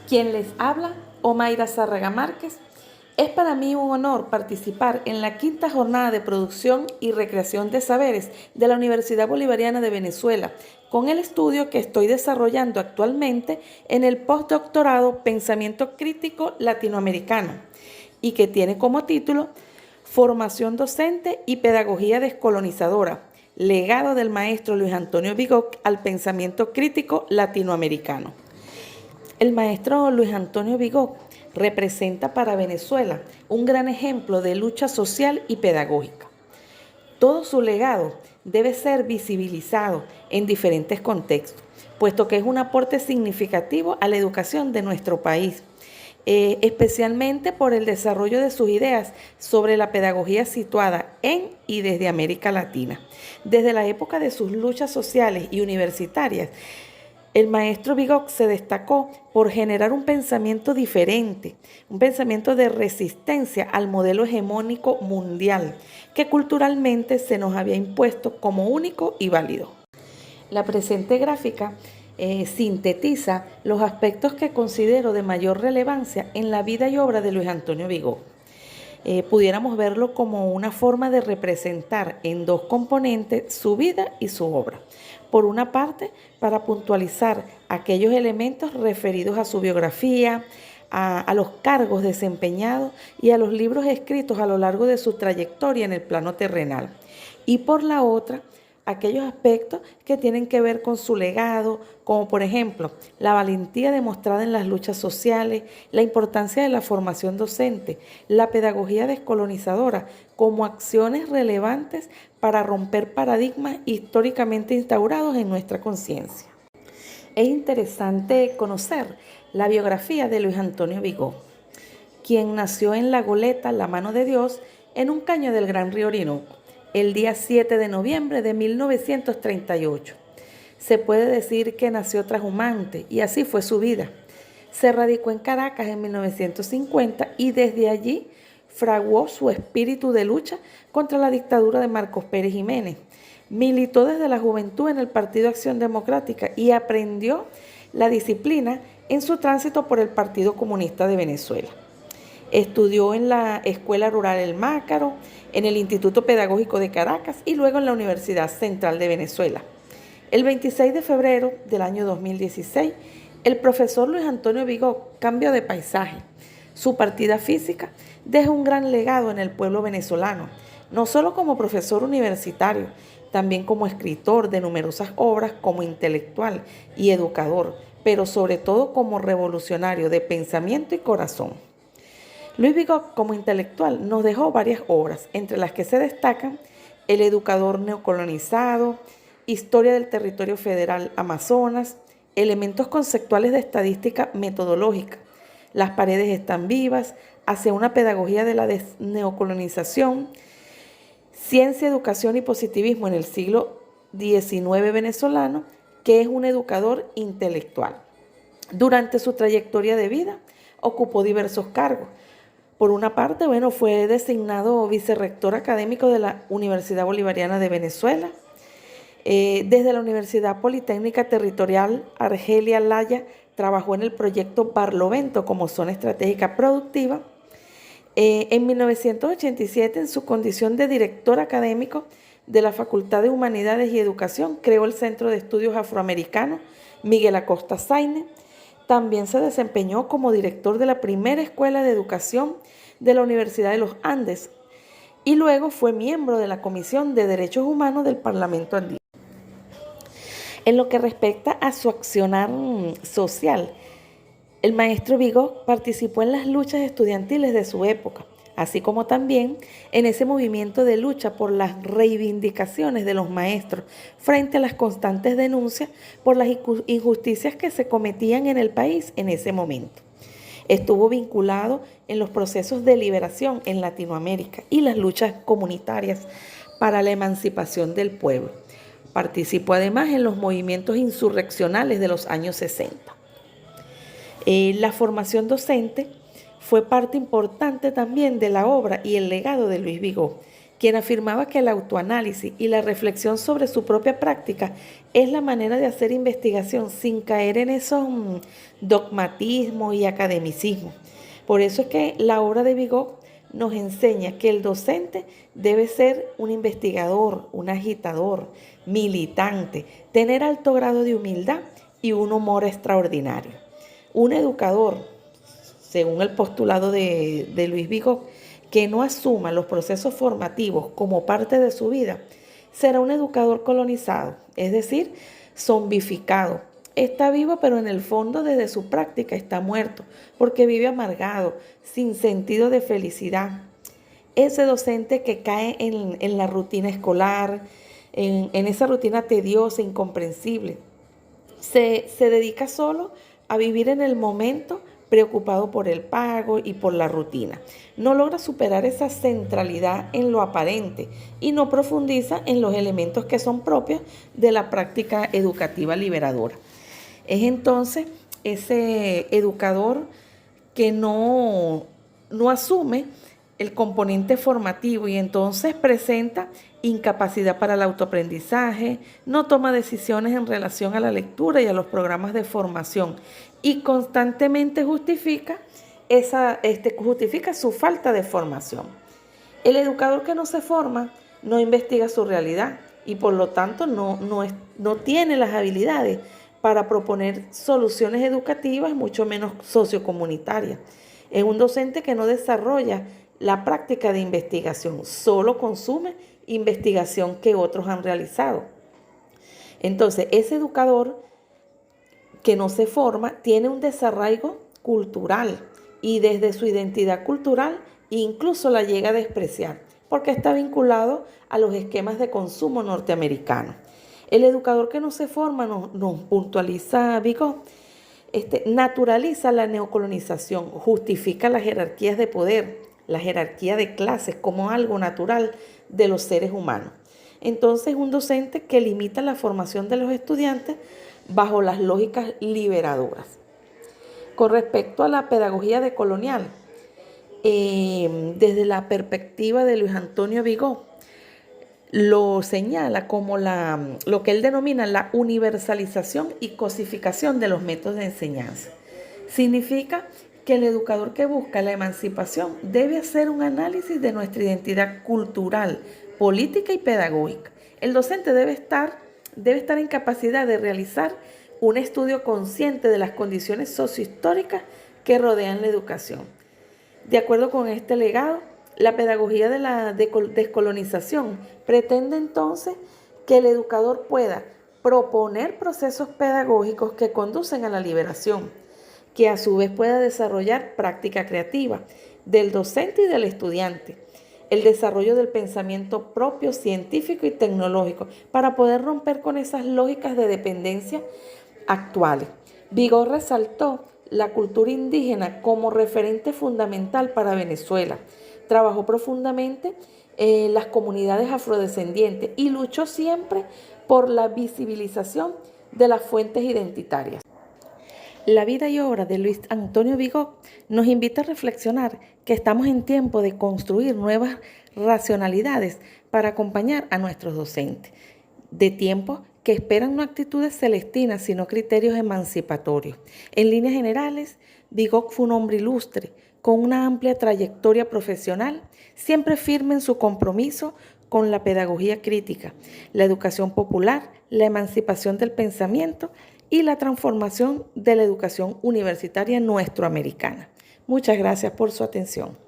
Quien les habla, Omaira Zárraga Márquez. Es para mí un honor participar en la quinta jornada de producción y recreación de saberes de la Universidad Bolivariana de Venezuela, con el estudio que estoy desarrollando actualmente en el postdoctorado Pensamiento Crítico Latinoamericano y que tiene como título Formación Docente y Pedagogía Descolonizadora, legado del maestro Luis Antonio Bigot al pensamiento crítico latinoamericano. El maestro Luis Antonio Bigot representa para Venezuela un gran ejemplo de lucha social y pedagógica. Todo su legado debe ser visibilizado en diferentes contextos, puesto que es un aporte significativo a la educación de nuestro país, especialmente por el desarrollo de sus ideas sobre la pedagogía situada en y desde América Latina. Desde la época de sus luchas sociales y universitarias, el maestro Bigot se destacó por generar un pensamiento diferente, un pensamiento de resistencia al modelo hegemónico mundial que culturalmente se nos había impuesto como único y válido. La presente gráfica sintetiza los aspectos que considero de mayor relevancia en la vida y obra de Luis Antonio Bigot. Pudiéramos verlo como una forma de representar en dos componentes su vida y su obra. Por una parte, para puntualizar aquellos elementos referidos a su biografía, a los cargos desempeñados y a los libros escritos a lo largo de su trayectoria en el plano terrenal. Y por la otra, aquellos aspectos que tienen que ver con su legado, como por ejemplo la valentía demostrada en las luchas sociales, la importancia de la formación docente, la pedagogía descolonizadora como acciones relevantes para romper paradigmas históricamente instaurados en nuestra conciencia. Es interesante conocer la biografía de Luis Antonio Bigot, quien nació en La Goleta, La Mano de Dios, en un caño del Gran Río Orinoco, el día 7 de noviembre de 1938. Se puede decir que nació trashumante y así fue su vida. Se radicó en Caracas en 1950 y desde allí fraguó su espíritu de lucha contra la dictadura de Marcos Pérez Jiménez. Militó desde la juventud en el Partido Acción Democrática y aprendió la disciplina en su tránsito por el Partido Comunista de Venezuela. Estudió en la Escuela Rural El Mácaro, en el Instituto Pedagógico de Caracas y luego en la Universidad Central de Venezuela. El 26 de febrero del año 2016, el profesor Luis Antonio Bigot cambió de paisaje. Su partida física deja un gran legado en el pueblo venezolano, no solo como profesor universitario, también como escritor de numerosas obras, como intelectual y educador, pero sobre todo como revolucionario de pensamiento y corazón. Luis Bigot, como intelectual, nos dejó varias obras, entre las que se destacan El educador neocolonizado, Historia del territorio federal Amazonas, Elementos conceptuales de estadística metodológica, Las paredes están vivas, Hacia una pedagogía de la neocolonización, Ciencia, educación y positivismo en el siglo XIX venezolano, que es un educador intelectual. Durante su trayectoria de vida, ocupó diversos cargos. Por una parte, fue designado vicerrector académico de la Universidad Bolivariana de Venezuela. Desde la Universidad Politécnica Territorial Argelia Laya trabajó en el proyecto Barlovento como zona estratégica productiva. En 1987, en su condición de director académico de la Facultad de Humanidades y Educación, creó el Centro de Estudios Afroamericanos Miguel Acosta Sainz. También se desempeñó como director de la primera escuela de educación de la Universidad de los Andes y luego fue miembro de la Comisión de Derechos Humanos del Parlamento Andino. En lo que respecta a su accionar social, el maestro Bigot participó en las luchas estudiantiles de su época, así como también en ese movimiento de lucha por las reivindicaciones de los maestros frente a las constantes denuncias por las injusticias que se cometían en el país en ese momento. Estuvo vinculado en los procesos de liberación en Latinoamérica y las luchas comunitarias para la emancipación del pueblo. Participó además en los movimientos insurreccionales de los años 60. La formación docente fue parte importante también de la obra y el legado de Luis Bigot, quien afirmaba que el autoanálisis y la reflexión sobre su propia práctica es la manera de hacer investigación sin caer en esos dogmatismos y academicismos. Por eso es que la obra de Vigo nos enseña que el docente debe ser un investigador, un agitador, militante, tener alto grado de humildad y un humor extraordinario. Un educador, según el postulado de Luis Vigo, que no asuma los procesos formativos como parte de su vida, será un educador colonizado, es decir, zombificado. Está vivo, pero en el fondo desde su práctica está muerto, porque vive amargado, sin sentido de felicidad. Ese docente que cae en la rutina escolar, en esa rutina tediosa, incomprensible, se dedica solo a vivir en el momento, preocupado por el pago y por la rutina. No logra superar esa centralidad en lo aparente y no profundiza en los elementos que son propios de la práctica educativa liberadora. Es entonces ese educador que no asume el componente formativo y entonces presenta incapacidad para el autoaprendizaje, no toma decisiones en relación a la lectura y a los programas de formación y constantemente justifica su falta de formación. El educador que no se forma no investiga su realidad y por lo tanto no tiene las habilidades para proponer soluciones educativas, mucho menos sociocomunitarias. Es un docente que no desarrolla la práctica de investigación, solo consume investigación que otros han realizado. Entonces, ese educador que no se forma tiene un desarraigo cultural y desde su identidad cultural incluso la llega a despreciar porque está vinculado a los esquemas de consumo norteamericanos. El educador que no se forma, nos puntualiza Vigo, naturaliza la neocolonización, justifica las jerarquías de poder, la jerarquía de clases como algo natural de los seres humanos. Entonces, un docente que limita la formación de los estudiantes bajo las lógicas liberadoras. Con respecto a la pedagogía decolonial, desde la perspectiva de Luis Antonio Vigo, lo señala como lo que él denomina la universalización y cosificación de los métodos de enseñanza. Significa que el educador que busca la emancipación debe hacer un análisis de nuestra identidad cultural, política y pedagógica. El docente debe estar en capacidad de realizar un estudio consciente de las condiciones sociohistóricas que rodean la educación. De acuerdo con este legado, la pedagogía de la descolonización pretende entonces que el educador pueda proponer procesos pedagógicos que conducen a la liberación, que a su vez pueda desarrollar práctica creativa del docente y del estudiante, el desarrollo del pensamiento propio, científico y tecnológico, para poder romper con esas lógicas de dependencia actuales. Vigo resaltó la cultura indígena como referente fundamental para Venezuela. Trabajó profundamente en las comunidades afrodescendientes y luchó siempre por la visibilización de las fuentes identitarias. La vida y obra de Luis Antonio Vigo nos invita a reflexionar que estamos en tiempo de construir nuevas racionalidades para acompañar a nuestros docentes, de tiempos que esperan no actitudes celestinas, sino criterios emancipatorios. En líneas generales, Vigo fue un hombre ilustre, con una amplia trayectoria profesional, siempre firme en su compromiso con la pedagogía crítica, la educación popular, la emancipación del pensamiento y la transformación de la educación universitaria nuestroamericana. Muchas gracias por su atención.